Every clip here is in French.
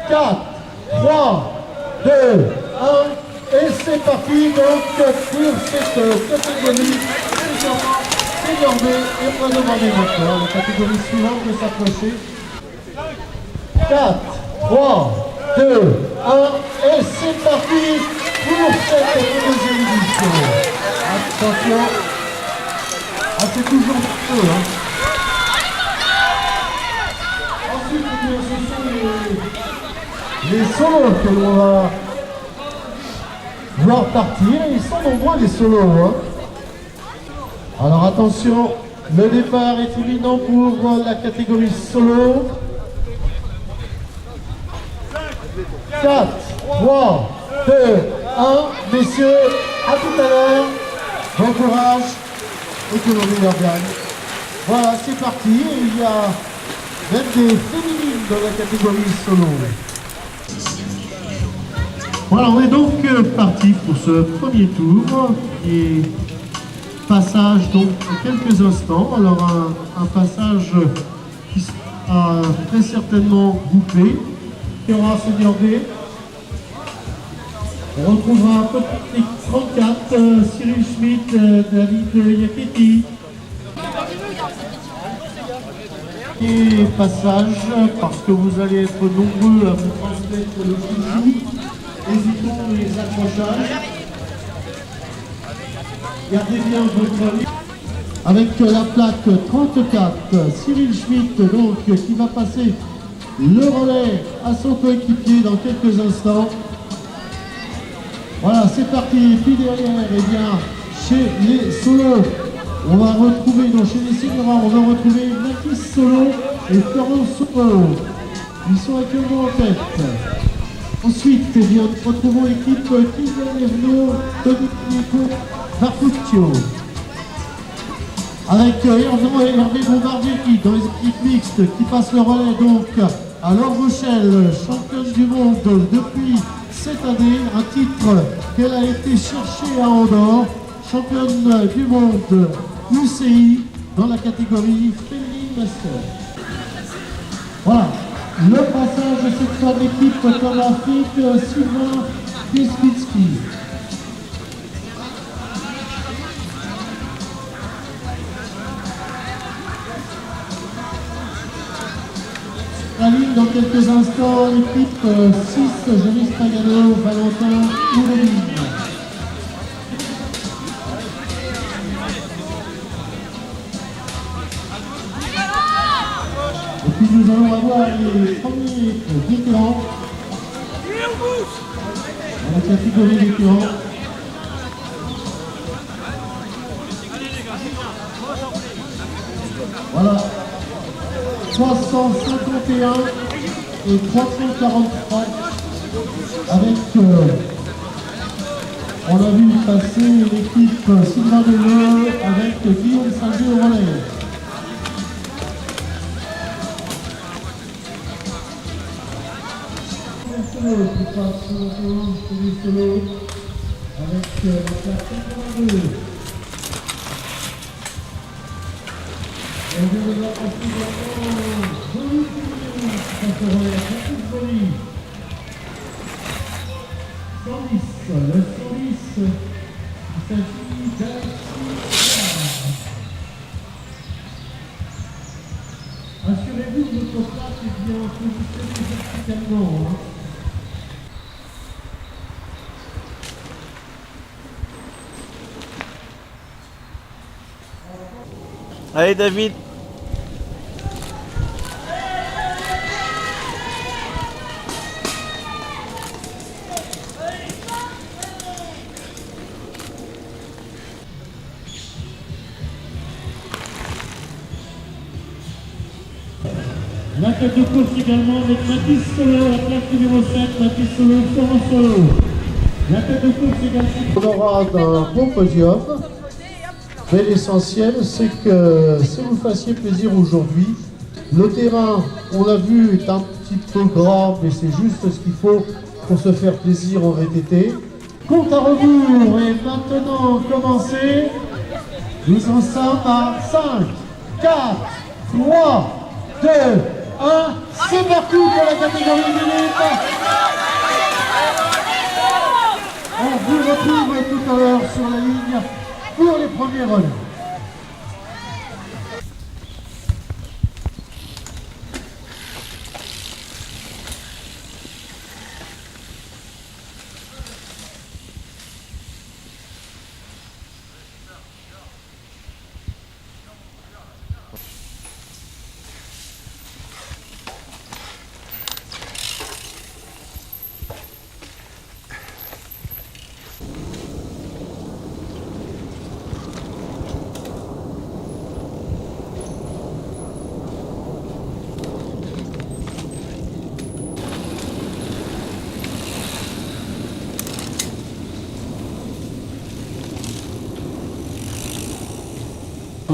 4, 3, 2, 1, et c'est parti donc pour cette catégorie senior B. Et on va demander maintenant la catégorie suivante de s'approcher. 4, 3, 2, 1, et c'est parti pour cette deuxième édition. Attention, c'est toujours peu, hein. Ensuite, ce sont les solos que l'on va voir partir. Ils sont nombreux les solos, hein. Alors attention, le départ est imminent pour la catégorie solo. 4, 3, 2, 1, messieurs, à tout à l'heure, bon courage, et que l'on meilleur gagne. Voilà, c'est parti, il y a même des féminines dans la catégorie solo. Voilà, on est donc parti pour ce premier tour, qui est passage donc en quelques instants. Alors un passage qui sera très certainement groupé. Il y aura senior B. On retrouvera un peu technique 34, Cyril Schmitt, David Yaketi. Et passage, parce que vous allez être nombreux à vous transmettre le chouchou. Évitons les accrochages. Gardez bien votre ligne. Avec la plaque 34, Cyril Schmitt donc qui va passer le relais à son coéquipier dans quelques instants. Voilà, c'est parti. Et puis derrière, eh bien, chez les solos, on va retrouver, donc chez les seniors, on va retrouver Mathis Solo et Florence Solo. Ils sont actuellement en tête. Ensuite, eh bien, nous retrouvons l'équipe Kylian Erno, Domenico Barcuccio. Avec Hervé Bombardier qui, dans les équipes mixtes, qui passe le relais donc à Laure Rochelle, championne du monde depuis cette année, un titre qu'elle a été chercher à Andorre, championne du monde UCI dans la catégorie féminine master. Voilà, le passage de cette fois d'équipe comme Afrique, Sylvain Piespitski. La ligne dans quelques instants, l'équipe 6, Joris Pagano, Valentin Oureline. Et puis nous allons avoir les premiers vétérans dans la catégorie vétérans. Voilà. 351 et 343 avec, on a vu passer l'équipe Sylvain Deleu avec Guillaume Salvé au relais. Qui passe sur le solo avec la 82. On va voir aussi Jolie qui passe au relais, Jolie. 110, le 110, il s'agit d'Alexis. Assurez-vous que votre place est bien positionnée verticalement. Allez David. La tête de course également avec Mathis Solo, la place numéro 7, Mathis Solo, Florent Solo. La tête de course également. On aura un bon podium, mais l'essentiel c'est que si vous fassiez plaisir aujourd'hui. Le terrain, on l'a vu, est un petit peu grand, mais c'est juste ce qu'il faut pour se faire plaisir en VTT. Compte à rebours est maintenant commencé. Nous en sommes à 5, 4, 3, 2, 1. C'est parti pour la catégorie d'élite.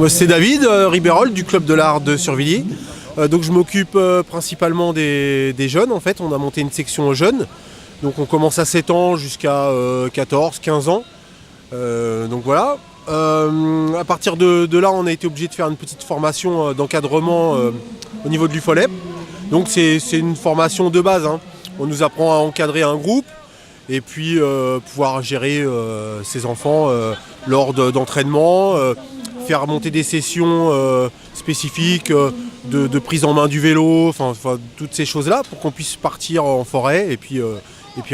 Moi, c'est David Ribérol du club de l'art de Survilliers. Donc je m'occupe principalement des jeunes en fait. On a monté une section jeunes. Donc on commence à 7 ans jusqu'à 14, 15 ans. Donc voilà. À partir de là, on a été obligé de faire une petite formation d'encadrement au niveau de l'UFOLEP. Donc c'est une formation de base, hein. On nous apprend à encadrer un groupe et puis pouvoir gérer ses enfants lors d'entraînement, faire monter des sessions spécifiques de prise en main du vélo, enfin toutes ces choses-là pour qu'on puisse partir en forêt et puis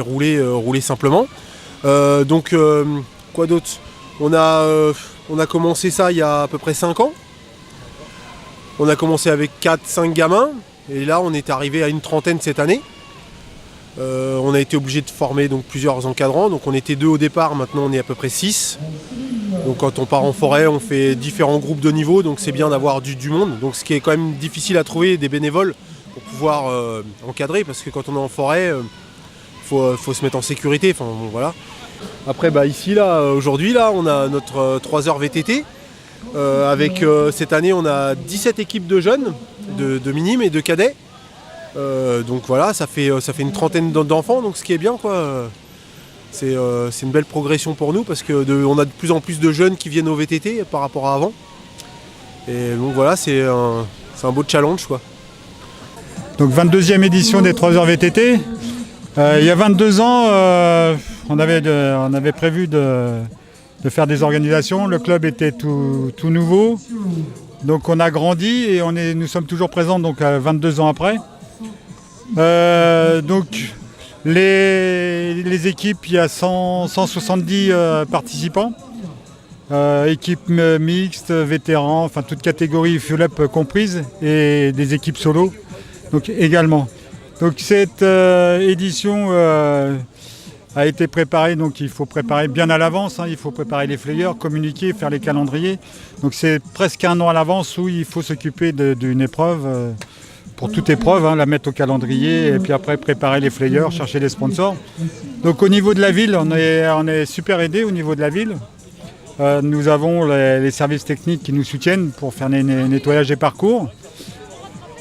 rouler simplement. Donc quoi d'autre ? On a commencé ça il y a à peu près 5 ans. On a commencé avec 4-5 gamins et là on est arrivé à une trentaine cette année. On a été obligé de former donc plusieurs encadrants, donc on était 2 au départ, maintenant on est à peu près 6. Donc quand on part en forêt, on fait différents groupes de niveau, donc c'est bien d'avoir du monde. Donc ce qui est quand même difficile à trouver, des bénévoles pour pouvoir encadrer, parce que quand on est en forêt, faut se mettre en sécurité. Enfin bon, voilà. Après ici aujourd'hui on a notre 3 heures VTT. Avec cette année on a 17 équipes de jeunes, de minimes et de cadets. Donc voilà, ça fait une trentaine d'enfants, donc ce qui est bien quoi. C'est une belle progression pour nous parce qu'on a de plus en plus de jeunes qui viennent au VTT par rapport à avant. Et donc voilà, c'est un beau challenge quoi. Donc 22e édition des 3 heures VTT. Il y a 22 ans, on avait prévu de faire des organisations. Le club était tout nouveau. Donc on a grandi et nous sommes toujours présents donc 22 ans après. Donc les équipes, il y a 170 participants. Équipes mixtes, vétérans, enfin toute catégorie FULEP comprise et des équipes solo donc également. Donc cette édition a été préparée, donc il faut préparer bien à l'avance, hein, il faut préparer les flyers, communiquer, faire les calendriers. Donc c'est presque 1 an à l'avance où il faut s'occuper d'une épreuve, pour toute épreuve, hein, la mettre au calendrier et puis après préparer les flyers, chercher les sponsors. Donc au niveau de la ville, on est super aidé au niveau de la ville. Nous avons les services techniques qui nous soutiennent pour faire les nettoyages des parcours.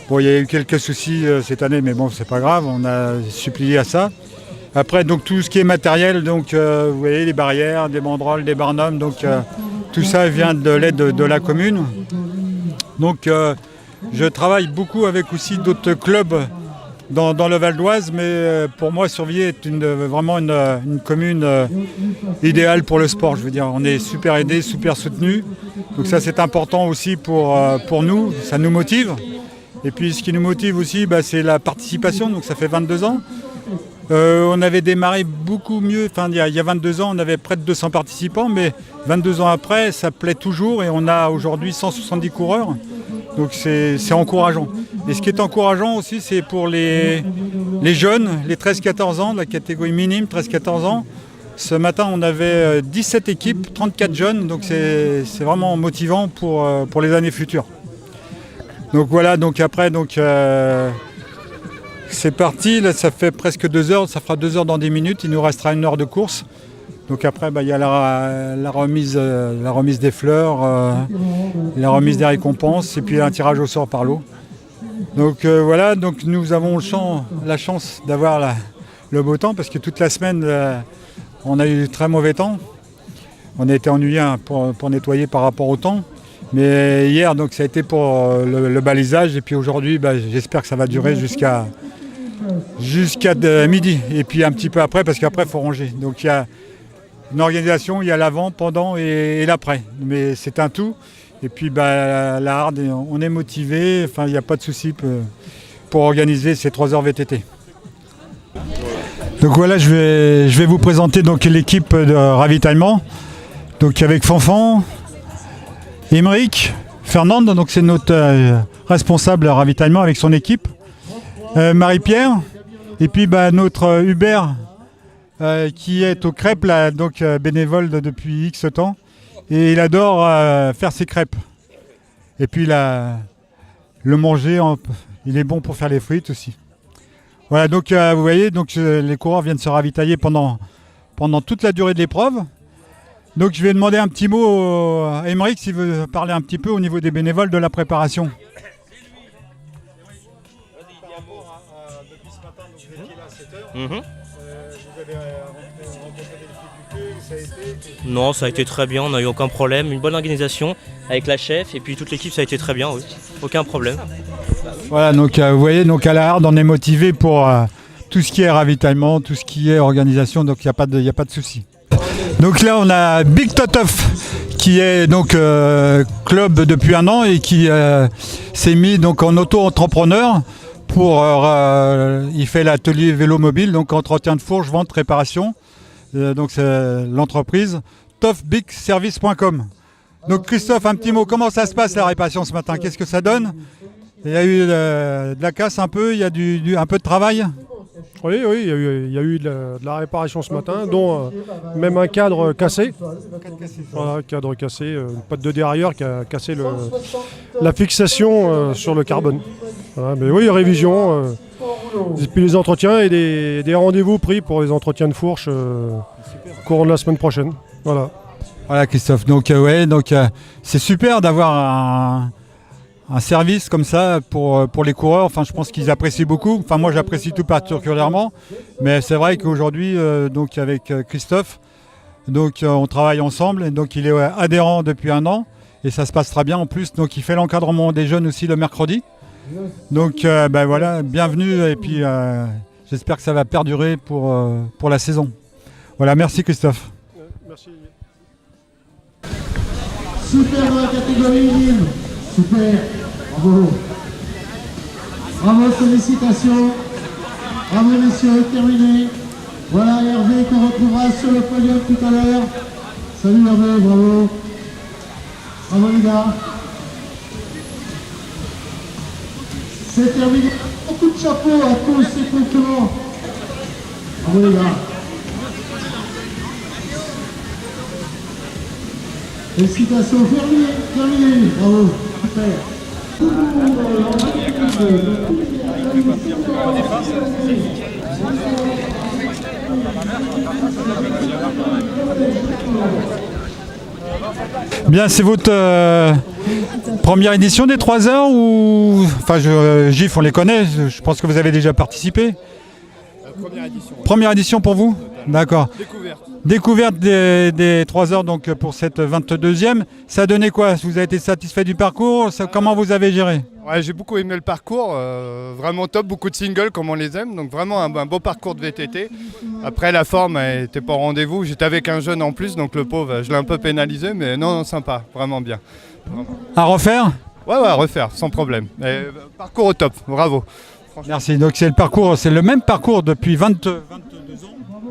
Bon, il y a eu quelques soucis cette année, mais bon, c'est pas grave, on a supplié à ça. Après, donc tout ce qui est matériel, donc vous voyez les barrières, des banderoles, des barnums, donc tout ça vient de l'aide de la commune. Donc je travaille beaucoup avec aussi d'autres clubs dans le Val d'Oise, mais pour moi, Survilliers est vraiment une commune idéale pour le sport. Je veux dire, on est super aidés, super soutenus. Donc ça, c'est important aussi pour nous, ça nous motive. Et puis ce qui nous motive aussi, c'est la participation, donc ça fait 22 ans. On avait démarré beaucoup mieux, enfin il y a 22 ans on avait près de 200 participants, mais 22 ans après ça plaît toujours et on a aujourd'hui 170 coureurs, donc c'est encourageant. Et ce qui est encourageant aussi c'est pour les jeunes, les 13-14 ans, la catégorie minime 13-14 ans. Ce matin on avait 17 équipes, 34 jeunes, donc c'est vraiment motivant pour les années futures. Donc voilà, donc après c'est parti, là, ça fait presque 2 heures, ça fera 2 heures dans 10 minutes, il nous restera 1 heure de course. Donc après, il y a la remise des fleurs, la remise des récompenses et puis un tirage au sort par lot. Donc voilà, donc nous avons la chance d'avoir le beau temps parce que toute la semaine, on a eu très mauvais temps. On a été ennuyés pour nettoyer par rapport au temps. Mais hier, donc, ça a été pour le balisage et puis aujourd'hui, j'espère que ça va durer jusqu'à midi et puis un petit peu après parce qu'après il faut ranger. Donc il y a une organisation, il y a l'avant, pendant et l'après. Mais c'est un tout. Et puis la hard, on est motivé, enfin il n'y a pas de souci pour organiser ces 3 heures VTT. Donc voilà, je vais vous présenter donc l'équipe de ravitaillement. Donc avec Fanfan, Émeric, Fernande, donc c'est notre responsable ravitaillement avec son équipe. Marie-Pierre, et puis notre Hubert qui est aux crêpes, là, donc bénévole depuis X temps, et il adore faire ses crêpes. Et puis le manger, il est bon pour faire les frites aussi. Voilà, donc vous voyez, donc les coureurs viennent se ravitailler pendant toute la durée de l'épreuve. Donc je vais demander un petit mot à Aymeric s'il veut parler un petit peu au niveau des bénévoles de la préparation. Non, ça a été très bien, on n'a eu aucun problème, une bonne organisation avec la chef et puis toute l'équipe, ça a été très bien, oui. Aucun problème. Voilà, donc vous voyez, donc à la Harde, on est motivé pour tout ce qui est ravitaillement, tout ce qui est organisation, donc il n'y a pas de souci. Donc là, on a Big Totof qui est donc club depuis 1 an et qui s'est mis donc en auto-entrepreneur pour il fait l'atelier vélo mobile, donc entretien de fourche, vente, réparation. Donc c'est l'entreprise tofbigservice.com. Donc Christophe, un petit mot, comment ça se passe la réparation ce matin? Qu'est-ce que ça donne? Il y a eu de la casse un peu, il y a un peu de travail? Oui, il y a eu de la réparation ce matin, dont même un cadre cassé. Voilà, cadre cassé, une patte de derrière qui a cassé la fixation sur le carbone. Voilà, mais oui, révision, puis les entretiens et des rendez-vous pris pour les entretiens de fourche courant de la semaine prochaine. Voilà Christophe, donc c'est super d'avoir un service comme ça pour les coureurs. Enfin, je pense qu'ils apprécient beaucoup. Enfin, moi, j'apprécie tout particulièrement. Mais c'est vrai qu'aujourd'hui, donc avec Christophe, donc on travaille ensemble. Et donc, il est adhérent depuis 1 an et ça se passe très bien en plus. Donc, il fait l'encadrement des jeunes aussi le mercredi. Donc, voilà, bienvenue. Et puis, j'espère que ça va perdurer pour la saison. Voilà, merci Christophe. Merci. Super dans la catégorie Nîmes. Super, bravo. Bravo, félicitations. Bravo messieurs, terminé. Voilà Hervé qu'on retrouvera sur le podium tout à l'heure. Salut Hervé, bravo. Bravo les gars. C'est terminé. Beaucoup de chapeaux à tous ces concurrents. Bravo les gars. Félicitations, terminé, bravo, super. Bien, c'est votre première édition des 3 heures ou... Enfin, GIF, on les connaît, je pense que vous avez déjà participé. Première édition. Ouais. Première édition pour vous? D'accord. Découverte des 3 heures donc pour cette 22e. Ça a donné quoi? Vous avez été satisfait du parcours? Comment vous avez géré? Ouais, j'ai beaucoup aimé le parcours, vraiment top, beaucoup de singles comme on les aime, donc vraiment un beau parcours de VTT. Après la forme n'était pas au rendez-vous, j'étais avec un jeune en plus, donc le pauvre, je l'ai un peu pénalisé, mais non, sympa, vraiment bien. Vraiment. À refaire? Ouais, à refaire, sans problème. Parcours au top, bravo. Merci, donc c'est le même parcours depuis 22 ans.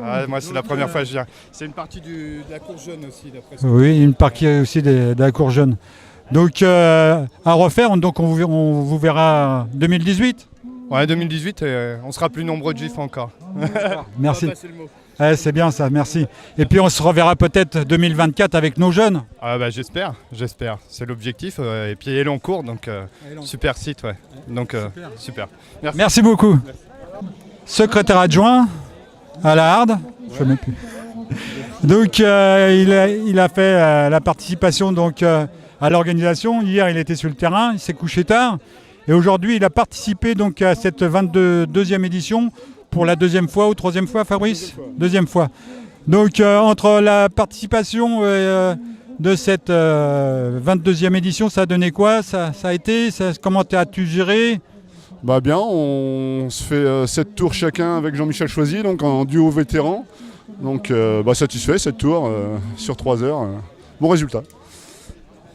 Ah, moi c'est la première fois que je viens. C'est une partie de la course jeune aussi d'après ça. Oui, une partie aussi de la course jeune. Donc à refaire, donc on vous verra 2018. Ouais, 2018, on sera plus nombreux de GIF encore. Merci. On va passer le mot. Ouais, c'est bien ça, merci. Et puis on se reverra peut-être 2024 avec nos jeunes. Ah bah j'espère. C'est l'objectif. Et puis elle est en cours, donc super site, ouais. Donc super. Merci beaucoup. Merci. Secrétaire adjoint à la Harde. Je ne sais plus. Donc il a fait la participation donc, à l'organisation. Hier il était sur le terrain, il s'est couché tard. Et aujourd'hui il a participé donc, à cette 22e édition. Pour la 2e fois ou 3e fois, Fabrice? Deuxième fois. Donc entre la participation de cette 22e édition, ça a donné quoi? Ça a été comment as-tu géré? Bah bien, on se fait 7 tours chacun avec Jean-Michel Choisy, donc en duo vétéran. Donc satisfait, 7 tours sur 3 heures. Bon résultat.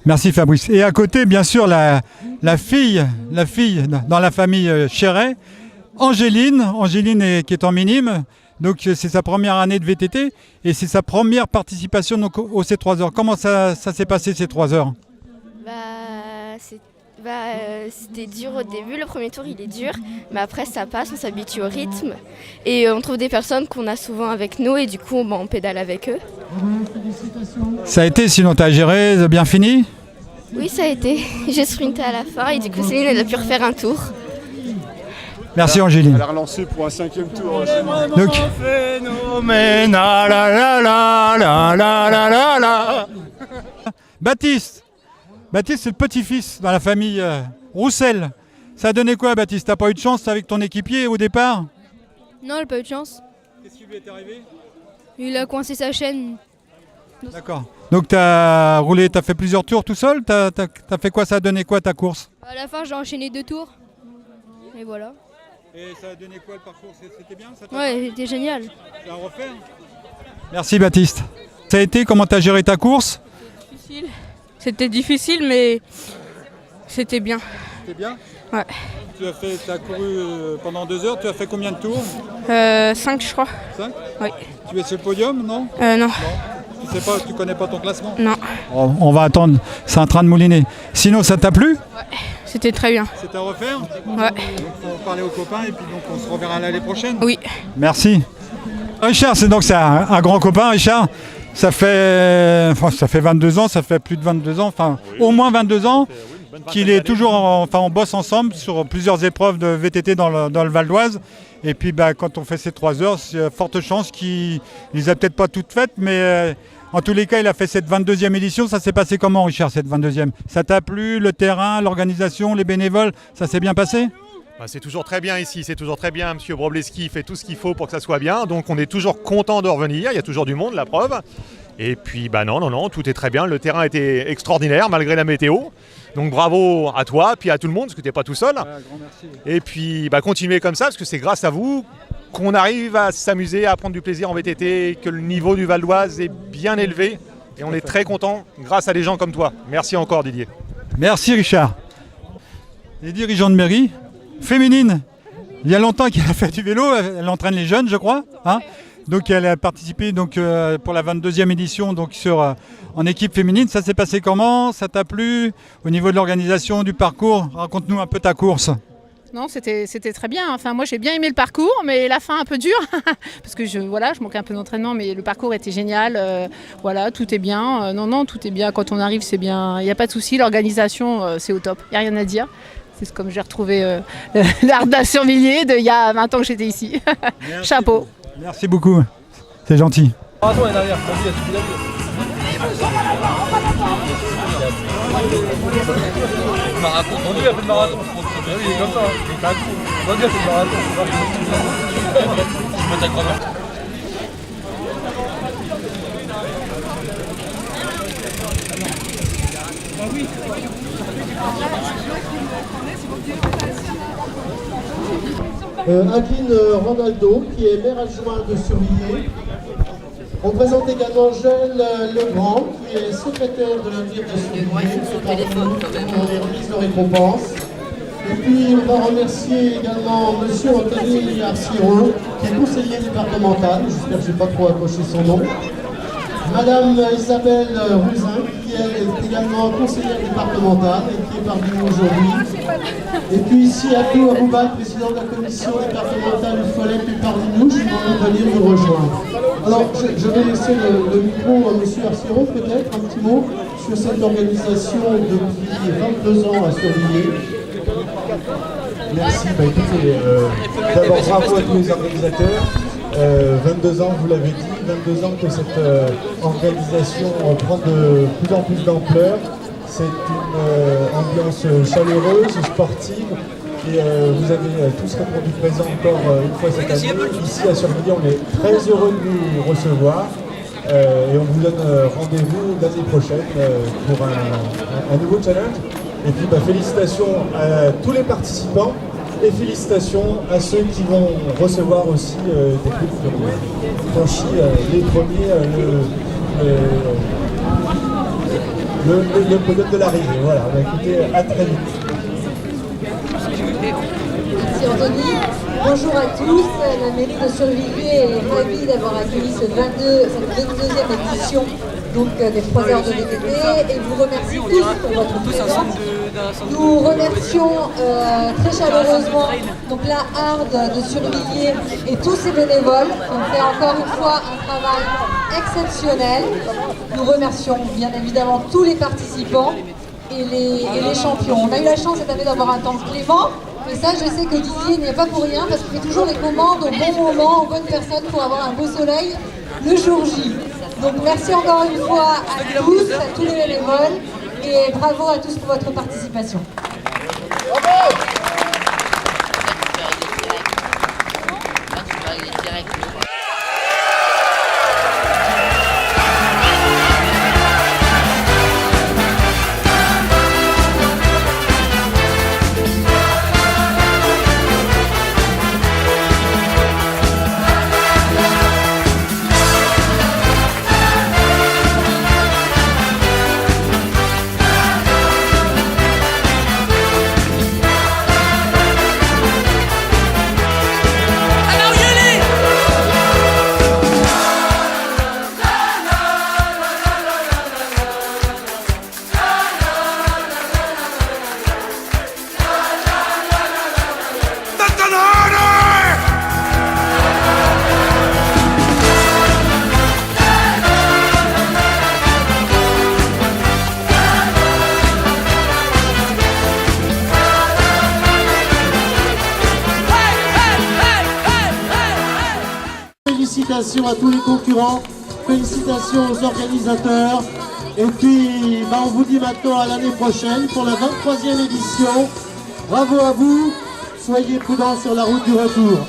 Merci Fabrice. Et à côté, bien sûr, la fille dans la famille Chéret, Angéline qui est en minime, donc c'est sa première année de VTT et c'est sa première participation donc, au C3 heures. Comment ça s'est passé ces 3 heures? C'était dur au début, le premier tour il est dur, mais après ça passe, on s'habitue au rythme et on trouve des personnes qu'on a souvent avec nous et du coup on pédale avec eux. Ça a été, sinon tu as géré, bien fini? Oui, ça a été, j'ai sprinté à la fin et du coup Céline elle a pu refaire un tour. Merci Angéline. Elle a relancé pour un 5e tour. Donc, Phénoménal, la la la la la la la la. Baptiste, c'est le petit-fils dans la famille Roussel. Ça a donné quoi, Baptiste? T'as pas eu de chance avec ton équipier au départ? Non, il n'a pas eu de chance. Qu'est-ce qui lui est arrivé? Il a coincé sa chaîne. D'accord. Donc t'as roulé, t'as fait plusieurs tours tout seul? T'as fait quoi? Ça a donné quoi ta course? À la fin, j'ai enchaîné 2 tours. Et voilà. Et ça a donné quoi le parcours? C'était bien ça? Ouais, c'était génial. Tu vas refaire? Merci Baptiste. Ça a été, comment t'as géré ta course? C'était difficile, mais c'était bien. C'était bien? Ouais. Tu as couru pendant 2 heures, tu as fait combien de tours? 5, je crois. 5? Oui. Tu es sur le podium, non? Non. Tu sais pas, tu connais pas ton classement? Non. On va attendre, c'est en train de mouliner. Sinon, ça t'a plu? Ouais. C'était très bien. C'est à refaire? Ouais. Donc, on va parler aux copains et puis donc on se reverra l'année prochaine? Oui. Merci. Richard, c'est un grand copain, Richard. Ça fait 22 ans, ça fait plus de 22 ans, enfin au moins 22 ans qu'il est toujours, on bosse ensemble sur plusieurs épreuves de VTT dans le Val d'Oise. Et puis quand on fait ces 3 heures, c'est forte chance qu'il les a peut-être pas toutes faites, mais en tous les cas, il a fait cette 22e édition. Ça s'est passé comment, Richard, cette 22e? Ça t'a plu, le terrain, l'organisation, les bénévoles, ça s'est bien passé? C'est toujours très bien ici, c'est toujours très bien. Monsieur Brobleski fait tout ce qu'il faut pour que ça soit bien. Donc on est toujours content de revenir, il y a toujours du monde, la preuve. Et puis non, tout est très bien. Le terrain était extraordinaire malgré la météo. Donc bravo à toi, puis à tout le monde, parce que tu n'es pas tout seul. Grand merci. Et puis continuez comme ça, parce que c'est grâce à vous qu'on arrive à s'amuser, à prendre du plaisir en VTT, que le niveau du Val d'Oise est bien élevé. Et on est très content grâce à des gens comme toi. Merci encore Didier. Merci Richard. Les dirigeants de mairie féminine, il y a longtemps qu'elle a fait du vélo, elle entraîne les jeunes je crois, hein. Donc elle a participé pour la 22e édition en équipe féminine. Ça s'est passé comment? Ça t'a plu? Au niveau de l'organisation, du parcours, raconte-nous un peu ta course. Non, c'était très bien. Enfin, moi j'ai bien aimé le parcours, mais la fin un peu dure parce que je manquais un peu d'entraînement, mais le parcours était génial. Tout est bien. Non, tout est bien. Quand on arrive, c'est bien. Il n'y a pas de souci. L'organisation, c'est au top. Il n'y a rien à dire. C'est comme j'ai retrouvé l'art de Survilliers il y a 20 ans que j'étais ici. Chapeau. Merci beaucoup, c'est gentil. Adeline Randaldo, qui est maire adjointe de Survilliers. On présente également Joël Legrand, qui est secrétaire de la ville de Survilliers, pour les remises de récompense. Et puis on va remercier également M. Anthony Arciro, qui est conseiller départemental, j'espère que je n'ai pas trop accroché son nom. Madame Isabelle Ruzin, qui est également conseillère départementale et qui est parmi nous aujourd'hui. Et puis ici, Abdou Arouba, président de la commission départementale du Follet, qui est parmi nous. Je vous demande de venir nous rejoindre. Alors, je vais laisser le micro à M. Arciro, peut-être, un petit mot sur cette organisation depuis 22 ans à Survilliers. Merci. Écoutez, d'abord bravo à tous les organisateurs. 22 ans, vous l'avez dit, 22 ans que cette organisation prend de plus en plus d'ampleur. C'est une ambiance chaleureuse, sportive, et vous avez tous répondu présent encore une fois cette année. Ici à Survilliers, on est très heureux de vous recevoir et on vous donne rendez-vous l'année prochaine pour un nouveau challenge. Et puis félicitations à tous les participants. Et félicitations à ceux qui vont recevoir aussi des prix qui ont franchi les premiers le podium de l'arrivée. Voilà, on va écouter, à très vite. Merci Anthony. Bonjour à tous, la mairie de Survilliers est ravie d'avoir accueilli cette 22e édition des 3 heures de VTT et vous remercie tous pour votre présence. Nous remercions très chaleureusement la Harde de Survilliers et tous ses bénévoles qui ont fait encore une fois un travail exceptionnel. Nous remercions bien évidemment tous les participants et les champions. On a eu la chance cette année d'avoir un temps clément, Mais ça, je sais que Didier n'y est pas pour rien parce qu'il fait toujours les commandes au bon moment, aux bonnes personnes pour avoir un beau soleil le jour J. Donc merci encore une fois à tous les bénévoles et bravo à tous pour votre participation. Félicitations à tous les concurrents, félicitations aux organisateurs. Et puis, on vous dit maintenant à l'année prochaine pour la 23e édition. Bravo à vous, soyez prudents sur la route du retour.